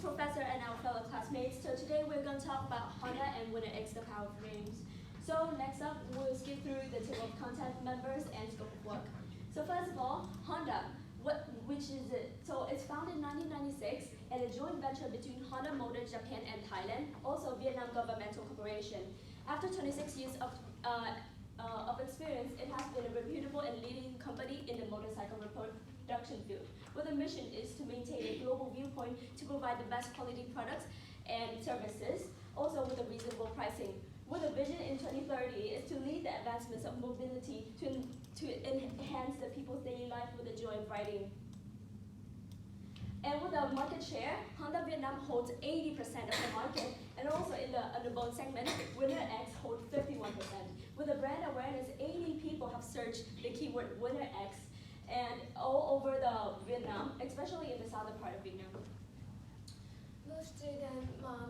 Professor and our fellow classmates. So today we're going to talk about Honda and Winner X, the power of names. So next up, we'll skip through the table of content, members, and scope of work. So first of all, Honda, which is it? So it's founded in 1996 and a joint venture between Honda Motor Japan and Thailand, also Vietnam governmental corporation. After 26 years of experience, it has been a reputable and leading company in the motorcycle production field, where the mission is to maintain a global viewpoint to provide the best quality products and services, also with a reasonable pricing. With a vision in 2030 is to lead the advancements of mobility to enhance the people's daily life with the joy of riding. And with the market share, Honda Vietnam holds 80% of the market, and also in the underbone segment, Winner X holds 51%. With the brand awareness, 80 people have searched the keyword Winner X, and all over the Vietnam, especially in the southern part of Vietnam. Move to the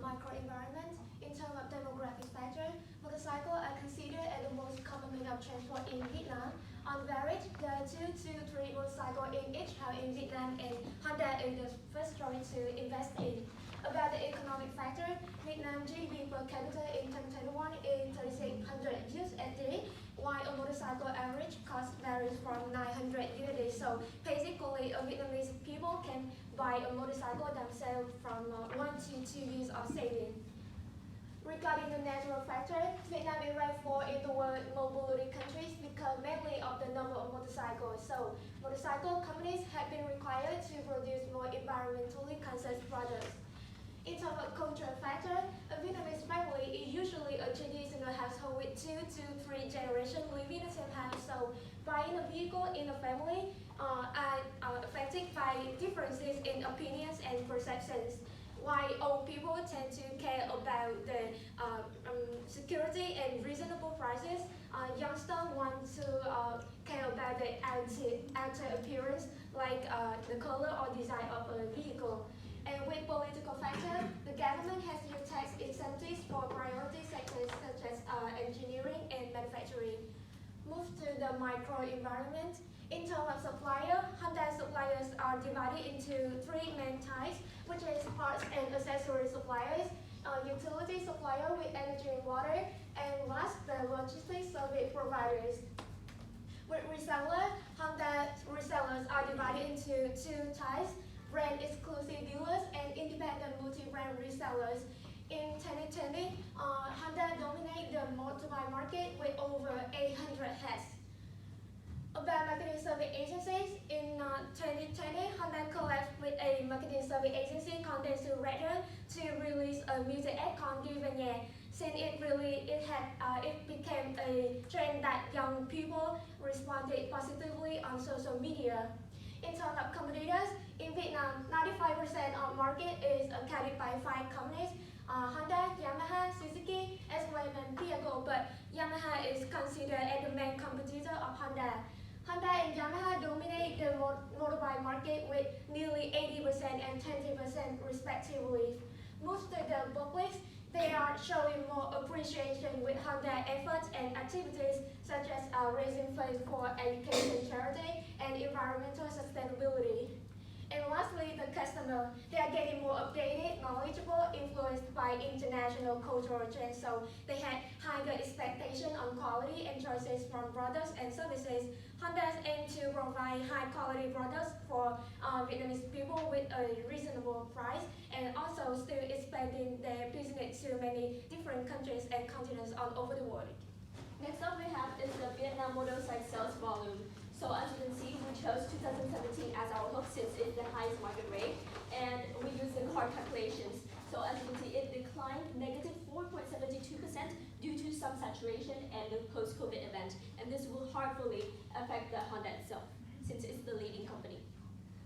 microenvironment. In terms of demographic factor, motorcycles are considered as the most common mode of transport in Vietnam. On average, there are 2 to 3 motorcycles in each house in Vietnam, and Honda is the first choice to invest in. About the economic factor, Vietnam GDP per capita in 2021 is 3,600 USD, while a motorcycle average cost varies from 900 USD. So basically, Vietnamese people can buy a motorcycle themselves from 1 to 2 years of saving. Regarding the natural factor, Vietnam is ranked 4 in the world mobility countries because mainly of the number of motorcycles. So motorcycle companies have been required to produce more environmentally conscious products. In terms of cultural factor, a Vietnamese family is usually a traditional household with 2 to 3 generations living in the same house. So buying a vehicle in a family are affected by differences in opinions and perceptions. While old people tend to care about the security and reasonable prices, youngsters want to care about the outer appearance, like the color or design of a vehicle. And with political factor, the government has used tax incentives for priority sectors such as engineering and manufacturing. Move to the microenvironment. In terms of supplier, Honda suppliers are divided into 3 main types, which is parts and accessory suppliers, utility supplier with energy and water, and last, the logistics service providers. With reseller, Honda resellers are divided into 2 types, brand exclusive dealers and independent multi-brand resellers. In 2020, Honda dominated the motorbike market with over 800 heads. About marketing service agencies, in 2020, Honda collabed with a marketing service agency called Dentsu Radio to release a music ad called Đi Về Nhà. Since it became a trend that young people responded positively on social media. In terms of competitors, in Vietnam, 95% of market is accounted by 5 companies, Honda, Yamaha, Suzuki, as well as vehicle, but Yamaha is considered as the main competitor of Honda. Honda and Yamaha dominate the motorbike market with nearly 80% and 20% respectively. Most of the publics, they are showing more appreciation with Honda efforts and activities such as raising funds for education, charity, and environmental sustainability. And lastly, the customer, they are getting more updated, knowledgeable, influenced by international cultural trends, so they have higher expectation on quality and choices from products and services. Honda aim to provide high quality products for Vietnamese people with a reasonable price, and also still expanding their business to many different countries and continents all over the world. Next up we have is the Vietnam motorcycle sales volume. So as you can see, we chose 2017 as our hook since it's the highest market rate, and we use the car calculations. So as you can see, it declined negative 4.72% due to some saturation and the post-COVID event, and this will harmfully affect the Honda itself, since it's the leading company.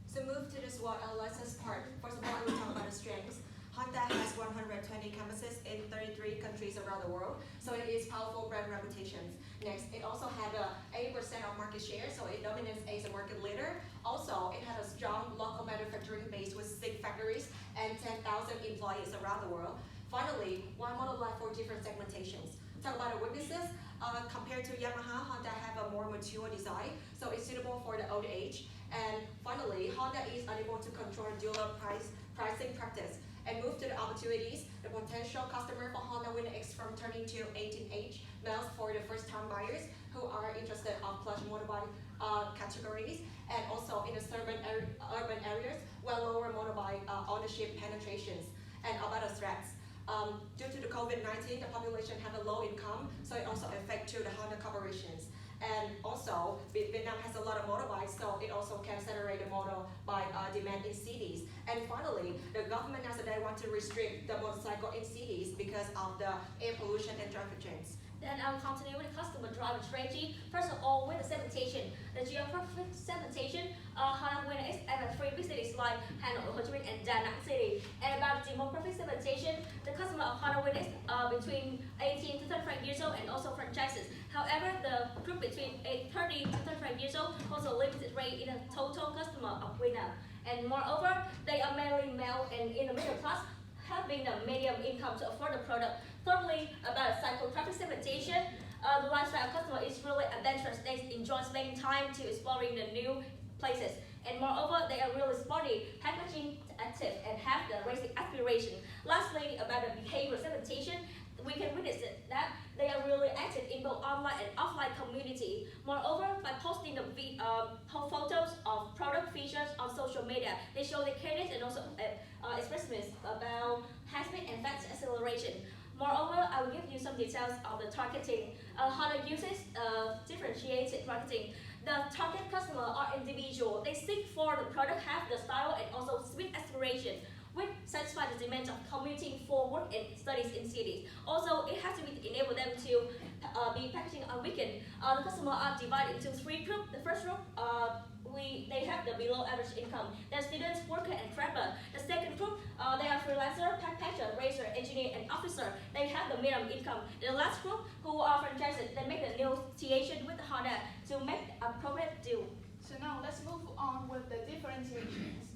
So move to the SWOT analysis part. First of all, we talk about the strengths. Honda has 120 campuses in 33 countries around the world, so it is powerful brand reputations. Next, it also had 80% of market share, so it dominates as a market leader. Also, it had a strong local manufacturing base with 6 factories and 10,000 employees around the world. Finally, one model line for different segmentations. Talk about the weaknesses. Compared to Yamaha, Honda have a more mature design, so it's suitable for the old age. And finally, Honda is unable to control dealer pricing practice. move to the opportunities. The potential customer for Honda Winner X from turning to 18 age males for the first-time buyers who are interested in plush motorbike categories, and also in the urban areas where lower motorbike ownership penetrations. And about the threats. Due to the COVID-19, the population have a low income, so it also affects to the Honda corporations. And also, Vietnam has a lot of motorbikes, so it also can accelerate the motorbike demand in cities. And finally, the government nowadays want to restrict the motorcycle in cities because of the air pollution and traffic jams. Then I will continue with the customer driver strategy. First of all, with the segmentation. The geographic segmentation, Honda Winner X and the three big cities like Hanoi, Ho Chi Minh, and Da Nang City. And about demographic segmentation, the customer of Honda Winner X between 18 to 35 years old and also franchises. However, the group between 30 to 35 years old holds a limited rate in the total customer of Winner. And moreover, they are mainly male and in the middle class, having a medium income to afford the product. Thirdly, about psychographic segmentation, the lifestyle customer is really adventurous. They enjoy spending time to exploring the new places. And moreover, they are really sporty, packaging active, and have the racing aspiration. Lastly, about the behavior segmentation, we can witness that they are really active in both online and offline community. Moreover, by posting the photos of product features on social media, they show their cadence and also expressiveness about high speed and fast acceleration. Moreover, I will give you some details of the targeting. Honda uses differentiated marketing. The target customer are individual. They seek for the product have the style and also speed aspiration, which satisfy the demands of commuting for work and studies in cities. Also, it has to enable them to be packaging on weekend. The customer are divided into three groups. The first group, they have the below average income. They're students, worker, and traveler. The second group, they are freelancer, packer, racer, engineer, and officer. They have the minimum income. The last group, who are franchises, they make the negotiation with Honda to make a appropriate deal. So now let's move on with the differentiations.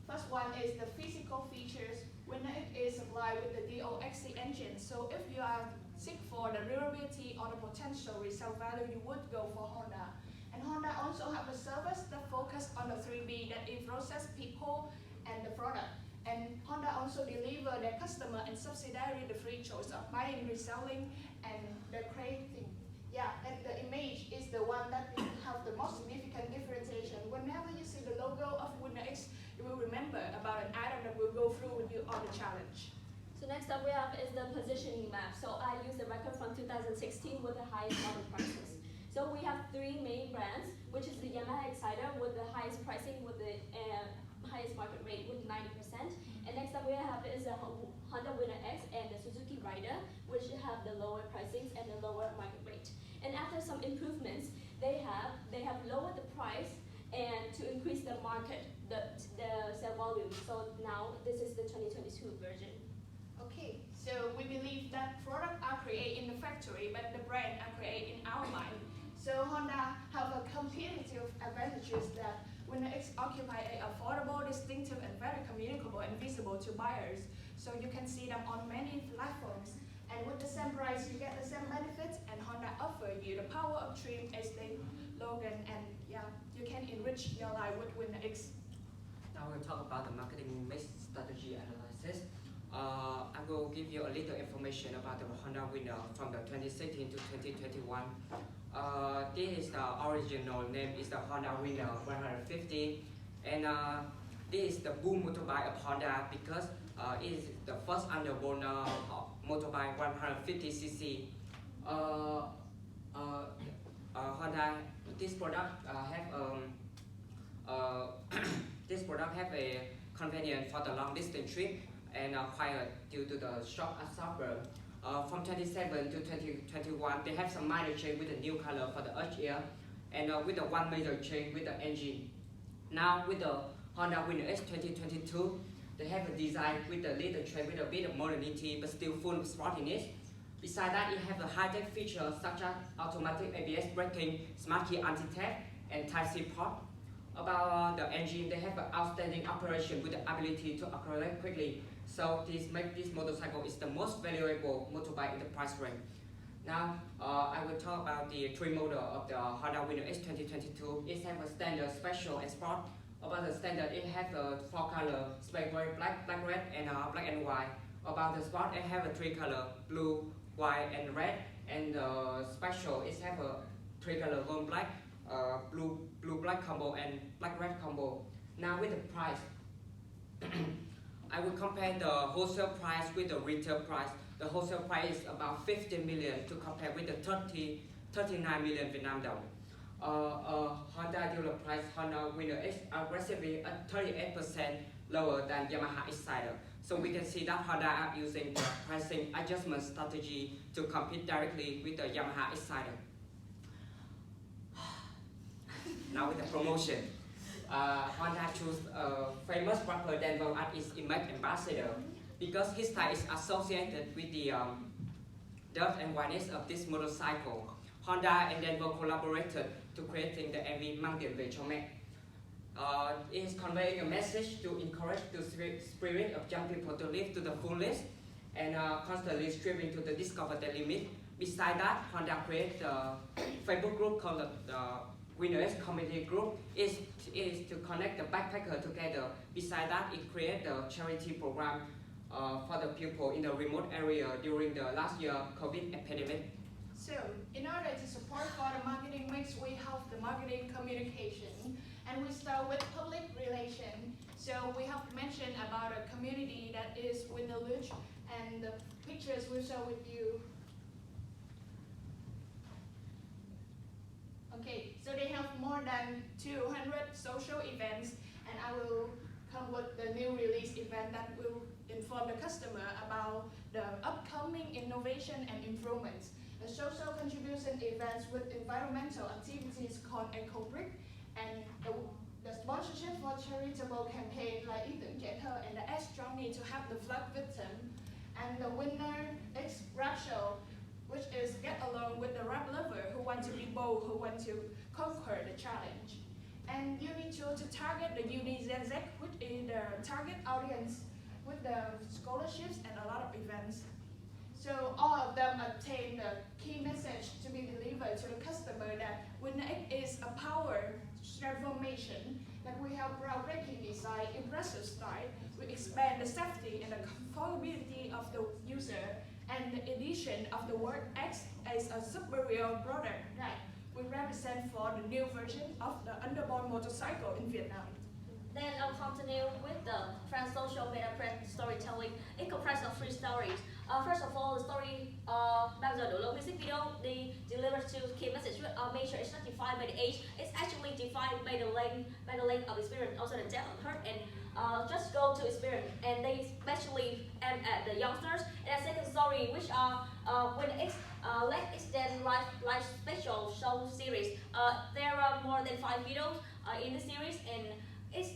First one is the physical features. Winner X is supplied with the DOXC engine. So if you are seek for the durability or the potential resale value, you would go for Honda. And Honda also have a service that focus on the 3B, that is process, people, and the product. And Honda also deliver their customer and subsidiary the free choice of buying, reselling, and the creating. Yeah, and the image is the one that will have the most significant differentiation. Whenever you see the logo of Winner X, you will remember about an item that will go through with you on the challenge. So next up we have is the positioning map. So I use the record from 2016 with the highest model prices. So we have three main brands, which is the Yamaha Exciter with the highest pricing with the highest market rate with 90%. And next up we have is the Honda Winner X and the Suzuki Rider, which have the lower pricings and the lower market rate. And after some improvements, they have lowered the price and to increase the market, the sale volume. So now this is the 2022 version. Okay, so we believe that products are created in the factory, but the brand are created in our mind. So Honda have a competitive advantages that Winner X occupy an affordable, distinctive, and very communicable and visible to buyers. So you can see them on many platforms. And with the same price, you get the same benefits, and Honda offer you the power of dream as the slogan, and yeah, you can enrich your life with Winner X. Now we'll talk about the marketing mix strategy analysis. I will give you a little information about the Honda Winner from the 2016 to 2021. This is the original name is the Honda Winner 150, and this is the boom motorbike of Honda because it is the first underborn motorbike 150cc. Honda, this product this product have a convenience for the long distance trip and quiet due to the shock absorber. From 27 to 2021, they have some minor change with the new color for the earth air and with the one major change with the engine. Now with the Honda Winner X 2022, they have a design with the little change with a bit of modernity but still full of sportiness. Besides that, it have the high-tech features such as automatic ABS braking, smart key anti-theft, and Type-C port. About the engine, they have an outstanding operation with the ability to accelerate quickly. So this makes this motorcycle is the most valuable motorbike in the price range. Now, I will talk about the three model of the Honda Winner X 2022. It has a standard, special, and sport. About the standard, it has 4 colors, spec black, red, and black and white. About the sport, it has 3 colors, blue, white, and red. And special, it has 3 colors, gold, black, blue, black combo, and black, red combo. Now with the price, I will compare the wholesale price with the retail price. The wholesale price is about 50 million to compare with the 39 million Vietnam dong. Honda dealer price, Honda Winner X aggressively at 38% lower than Yamaha Exciter. So we can see that Honda are using the pricing adjustment strategy to compete directly with the Yamaha Exciter. Now with the promotion, Honda chose a famous rapper Denver as its image ambassador because his style is associated with the depth and wideness of this motorcycle. Honda and Denver collaborated to creating the MV Mang Tiền Về Cho Mẹ. It is conveying a message to encourage the spirit of young people to live to the fullest and constantly striving to discover their limit. Besides that, Honda created a Facebook group called the Winners Community Group. It is to connect the backpacker together. Besides that, it created a charity program for the people in the remote area during the last year COVID epidemic. So, in order to support for the marketing mix, we have the marketing communication, and we start with public relation. So we have mentioned about a community that is with the Luch, and the pictures we'll show with you. Okay, so they have more than 200 social events, and I will come with the new release event that will inform the customer about the upcoming innovation and improvements. The social contribution events with environmental activities called EcoBrick, and the sponsorship for charitable campaign like Ethan Get Her and the S Journey to help the flood victim, and the Winner X Rap Show, which is get along with the rap lover who want to be bold, who want to conquer the challenge. And Uni 2 to target the Uni ZZ, which is the target audience with the scholarships and a lot of events. So all of them attain the key message to be delivered to the customer that Winner X is a power transformation, that we have groundbreaking design, impressive style, we expand the safety and the comfortability of the user, and the addition of the word X as a superior product that we represent for the new version of the underborn motorcycle in Vietnam. Then I'll continue with the trans social meta press storytelling. It comprises of 3 stories. First of all, the story bao giờ đổ lỗi music video, they deliver 2 key messages. Make sure it's not defined by the age. It's actually defined by the length of experience, also the depth of hurt, and just go to experience. And they especially aim at the youngsters. And the second story, which are when it's Let's Extend Life Special Show series. There are more than 5 videos in the series, and each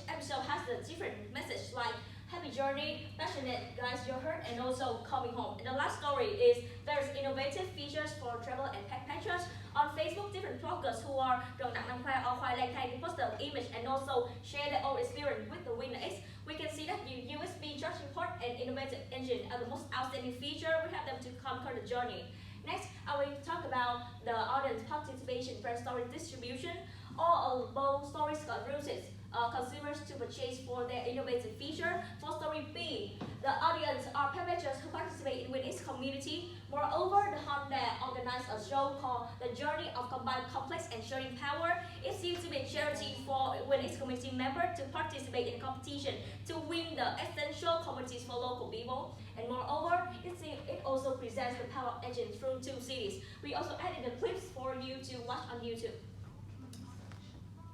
episode has a different message like happy journey, passionate guys your hurt, and also coming home. And the last story is there's innovative features for travel and backpackers. On Facebook, different bloggers who are Đồng Nặng Nam Khoa or Khoai Lang Thang post their image and also share their own experience with the Winner X. We can see that the USB charging port and innovative engine are the most outstanding feature. We have them to conquer the journey. Next, I will talk about the audience participation for story distribution. All of both stories got roses. Consumers to purchase for their innovative feature. For story B, the audience are passengers who participate in Winner's community. Moreover, the Honda organized a show called The Journey of Combined Complex and Sharing Power. It seems to be a charity for Winner's community members to participate in competition to win the essential commodities for local people. And moreover, it also presents the power engine through 2 cities. We also added the clips for you to watch on YouTube.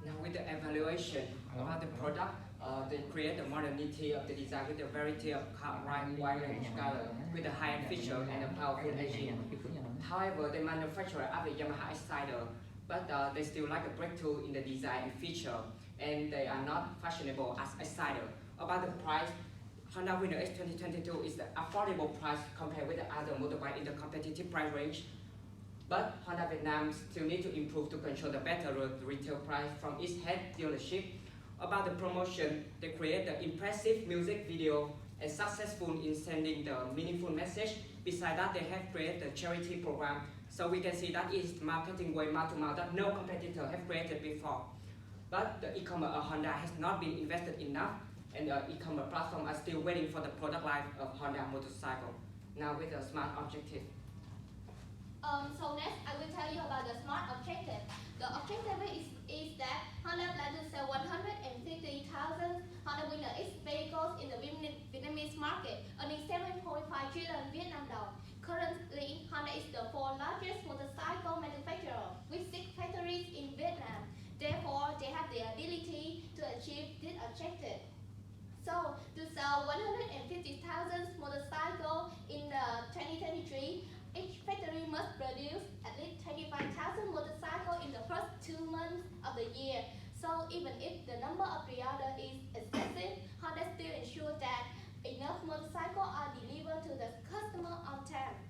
Now with the evaluation about the product, they create the modernity of the design with the variety of wide range color, with the high-end feature and a powerful engine. However, they manufacture after Yamaha Exciter, but they still like a breakthrough in the design and feature, and they are not fashionable as Exciter. About the price, Honda Winner X 2022 is the affordable price compared with the other motorbike in the competitive price range. But Honda Vietnam still need to improve to control the better retail price from its head dealership. About the promotion, they create the impressive music video and successful in sending the meaningful message. Besides that, they have created the charity program. So we can see that is marketing way mouth to mouth that no competitor have created before. But the e-commerce Honda has not been invested enough, and the e-commerce platform are still waiting for the product life of Honda motorcycle. Now with a smart objective. So next, I will tell you about the smart objective. The objective is that Honda plans to sell 150,000 Honda Winner X vehicles in the Vietnamese market, earning 7.5 trillion Vietnam dong. Currently, Honda is the fourth largest motorcycle manufacturer with 6 factories in Vietnam. Therefore, they have the ability to achieve this objective. So, to sell 150,000 motorcycles in 2023, each factory must produce at least 25,000 motorcycles in the first 2 months of the year. So even if the number of pre-order is excessive, Honda still ensures that enough motorcycles are delivered to the customer on time.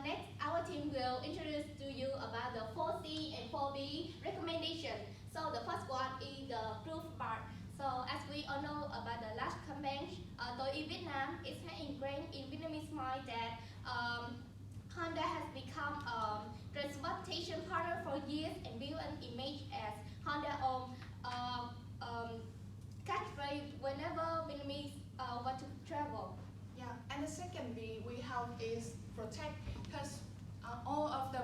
Next, our team will introduce to you about the 4C and 4B recommendation. So the first one is the proof part. So as we all know about the last campaign, Tôi yêu Việt Nam, it has ingrained in Vietnamese mind that Honda has become a transportation partner for years and built an image as Honda catchphrase whenever Vietnamese want to travel. Yeah, and the second B we have is protect, because all of the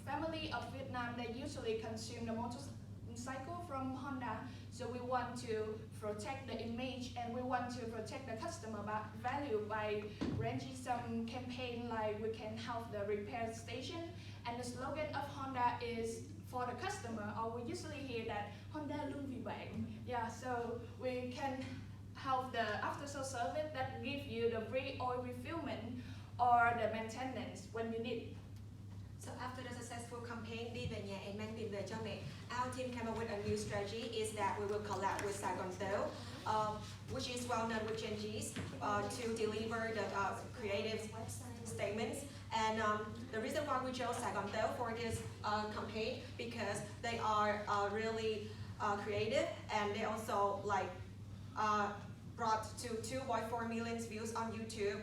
family of Vietnam, they usually consume the motorcycle from Honda. So we want to protect the image and we want to protect the customer value by arranging some campaign like we can help the repair station. And the slogan of Honda is for the customer, or we usually hear that Honda luôn vì bạn. Yeah, so we can help the after sales service that give you the free oil refillment or the maintenance when you need. So after the successful campaign Đi về nhà em mang tiền về cho mẹ, our team came up with a new strategy is that we will collab with Sài Gòn Tếu, which is well known with Gen Zs, to deliver the creative statements. And the reason why we chose Sài Gòn Tếu for this campaign because they are really creative, and they also brought to 2.4 million views on YouTube,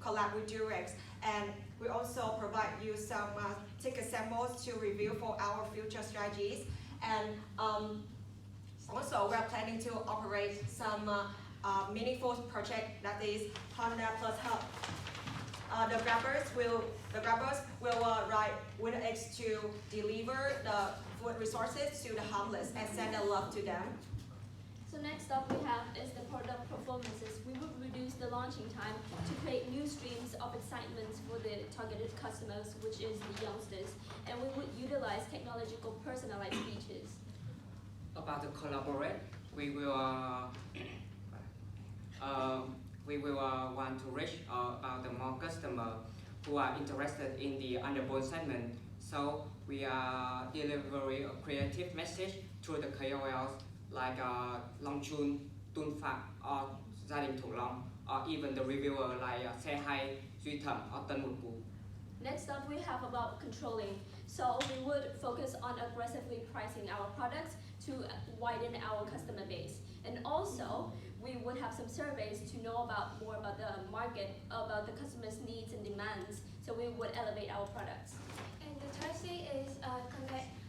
collab with Durex, and we also provide you some ticket samples to review for our future strategies. And also we are planning to operate some meaningful project that is Honda Plus Hub. The grabbers will ride Winner X to deliver the food resources to the homeless and send the love to them. So next up we have is the product performances. We would reduce the launching time to create new streams of excitement for the targeted customers, which is the youngsters, and we would utilize technological personalized features. About the collaborate, we will want to reach about the more customer who are interested in the underbone segment. So we are delivering a creative message through the KOLs like Long Chun, Tun Phạc, or Gia đình Thủ Long, or even the reviewer like Se Hai, Duy Thẩm, or Tân Một Cú. Next up we have about controlling. So we would focus on aggressively pricing our products to widen our customer base. And also, we would have some surveys to know more about the market, about the customers' needs and demands. So we would elevate our products. And the third C is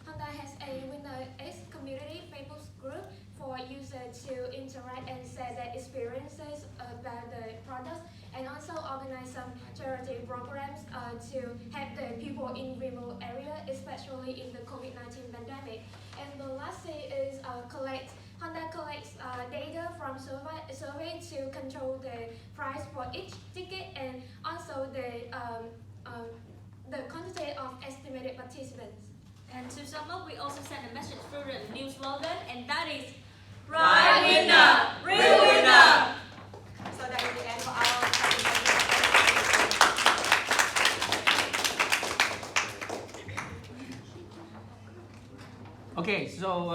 Honda has a Winner X community Facebook group for users to interact and share their experiences about the products, and also organize some charity programs to help the people in remote areas, especially in the COVID-19 pandemic. And the last C is Honda collects data from survey to control the price for each ticket, and also the quantity of estimated participants. And to sum up, we also send a message through the new slogan, and that is Ride Winner, Real Winner! So that is the end for our presentation. Okay, so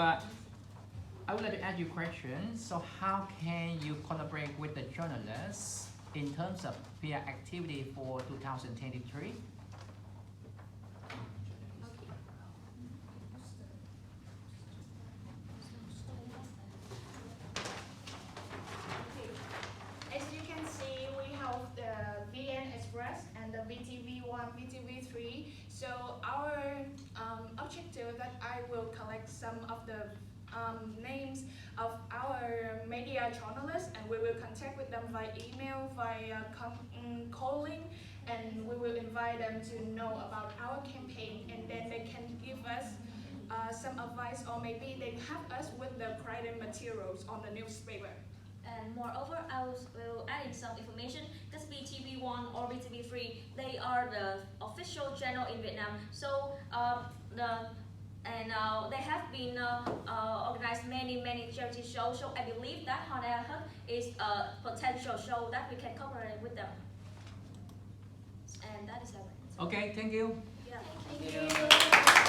I would like to ask you a question. So how can you collaborate with the journalists in terms of PR activity for 2023? As you can see, we have the VN Express and the VTV1, VTV3. So our objective detail that I will collect some of the names of our media journalists, and we will contact with them via email, via calling, and we will invite them to know about our campaign, and then they can give us some advice, or maybe they help us with the creative materials on the newspaper. And moreover, I will add in some information because BTV1 or BTV3, they are the official channel in Vietnam. So they have been organized many charity shows. So I believe that Honda Hub is a potential show that we can cooperate with them. And that is everything. Okay, thank you. Yeah. Thank you.